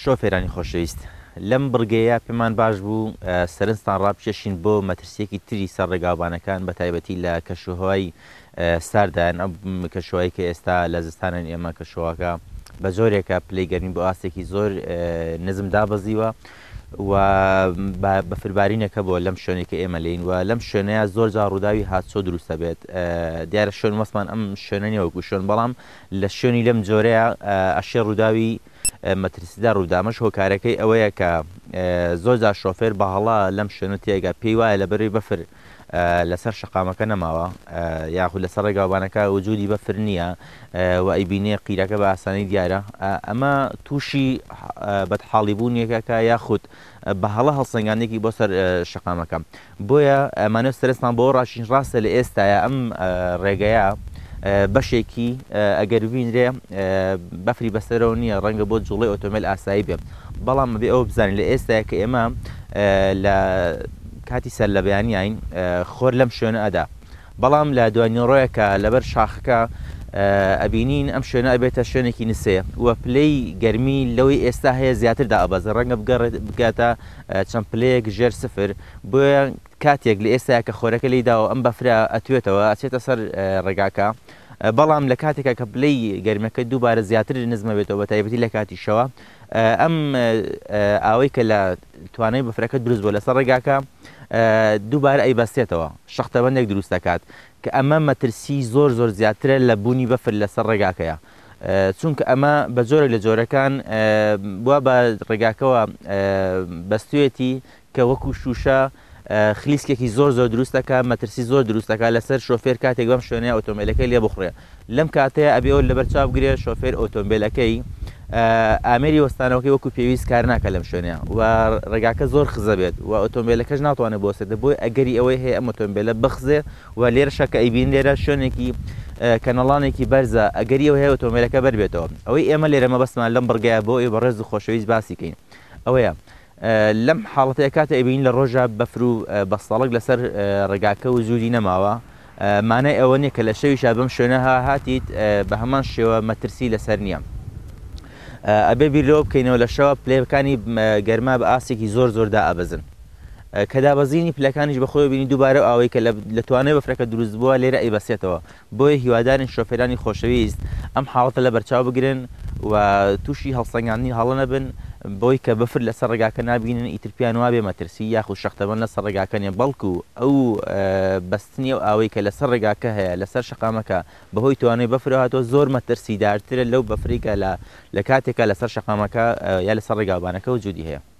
شۆفێرانی خۆشەویست لەم بڕگەیە پێمان باش بوو سەرنجتان ڕابکێشین بۆ مەترسیەکی تری سەر ڕێگاوبانەکان بە تایبەتی لە کەشوهەوای ساردان ئەم کەشوهایی کە ئێستا لە زستانن ئێمە کەشوهاکە بە زۆرێکە پلەیگەرمی بۆ ئاستێکی زۆر نزم دابەزیوە و بەفربارینەکە بۆ لەم شوێنێکە ئێمە لین و لەم شوێنەیە زۆر جار ڕووداوی هاتچۆ دروستە بێت دیارە شوێن مەسمان ئەم شوێنە وەکو شوێن بەڵام لە شوێنی لەم جۆرەیە ئەشێ ڕووداوی مەترسیدا ڕوودامەش هۆکارەکەی ئەوەیە کە زۆر جار شۆفێر بە هەڵا لەم شوێنە تێگا پێی وایە لەبەری بەفر لەسەر شقامەکە نەماوە یاخود لەسەر ڕێگاوبانەکە وجودی بەفر نییە و ئەیبینێ قیرەکە بە ئاسانی دیارە ئەمە تووشی بەدحاڵیبوونیەکەکە یاخود بە هەڵە هەڵسەنگانێکی بۆ سەر شقامەکە بۆیە ئەمانە سەرستان بۆ ڕاشین ڕاستە لە ئێستاە ئەم ڕێگەیە بەشێکی ئەگەر بینرێ بەفری بەسەرەوە نییە ڕەنگە بۆ جوڵی ئۆتۆمبیل ئاسایی بێ بەڵام بێ ئەوە بزانین لە ئێستاە کە ئێمە لە کاتی سەر لە بەیانیین خۆر لەم شوێنە ئەدا بەڵام لە دوانی ڕۆیەکە لەبەر شاخەکە ئەبینین ئەم شوێنە ئەبێتە شوێنێکی نسێ وە پلەی گەرمی لەوەی ئێستا هەیە زیاتر ئابەزە ڕەنگە بگاتە چەند پلەیەک ژێر سفر بۆیە کاتێک لە ئێستا کە خۆرەکە لیداوە ئەم بەفرە ئەتوێتەوە ئەچێتە سەر ڕێگاکە بەڵام لە کاتێکە کە پلەی گەرمەکە دووبارە زیاتر نزمە بێتەوە بە تایبەتی لە کاتی شەوە ئەم ئاوەی کە لە توانای بەفرەکە دروست بۆ لەسەر ڕێگاکە دووبارە ئەیبەستێتەوە شەختەبەندێک دروست دەکات کە ئەمە مەترسی زۆر زیاترە لە بوونی بەفر لەسەر ڕێگاکەیە چونکە ئەمە بە جۆرە لە جۆرەکان بووە بە ڕێگاکەوە بەستوێتی کە وەکو شوشە خلیسکێکی زۆر دروستەکە مەترسی زۆر دروستەکە لەسەر شۆفێر کاتێک بەم شوێنەیە ئۆتۆمبیلەکەی لێ بخڕێ لەم کاتەیە ئەبێەوە لەبەر چاو بگرێ شۆفێر ئۆتۆمبیلەکەی ئامێری وەستانەوەکەی وەکو پێویست کار ناکە لەم شوێنەیە و ڕێگاکە زۆر خزە بێت و ئۆتۆمبیلەکەش ناتوانێت بۆسێتە بۆی ئەگەری ئەوەی هەیە ئەم ئۆتۆمبیلە بخزێ و لێرەشە کە ئەیبین لێرە شوێنێکی کەنەڵانێکی بەرزە ئەگەری ئەوە هەیە ئۆتۆمبیلەکە بەربێتەوە ئەوەی ئێمە لێرەمە بەسمان لەم بڕگایە بۆ ئێ بەڕێز و خۆشەویست باسیکەین ئەوەیە لەم حاڵەتەیە کاتە ئەبین لە ڕۆژە بەفر و بەستەڵک لەسەر ڕێگاکە و زوودی نەماوە مانای ئەوە نییە کە لە شەویشە بەم شوێنەها هاتیت بە هەمان شێوە مەترسی لەسەر نییە ئەبێ بیرەوە بکەینەوە لە شەوە پلەکانی گەرما بە ئاسێکی زۆر دائەبەزن کە دابەزینی پلەکانیش بەخۆی بینی دووبارە ئەوەی کە لە توانای بەفرەکە دروست بووە لێرە ئەیبەسێتەوە بۆیە هیوادارین شۆفێرانی خۆشەویست ئەم حاڵەتە لە بەرچاو بگرن و تووشی هەڵسەنگاندنی هەڵە نەبن بۆی کە بەفر لەسەر ڕێگاکە نبینن ئیترپیان وابێ مەترسی یاخود شەختەبەن لەسەر ڕێگاکە نیە بەڵکو ئەو بەستنی و ئاوەی کە لەسەر ڕێگاکە هەیە لەسەر شقامەکە بەهۆی توانای بەفر هاتۆ زۆر مەترسیدارترە لەو بەفریکە لە کاتێکە لەسەر شقامەکە یا لەسەر ڕێگاوبانەکە وجودی هەیە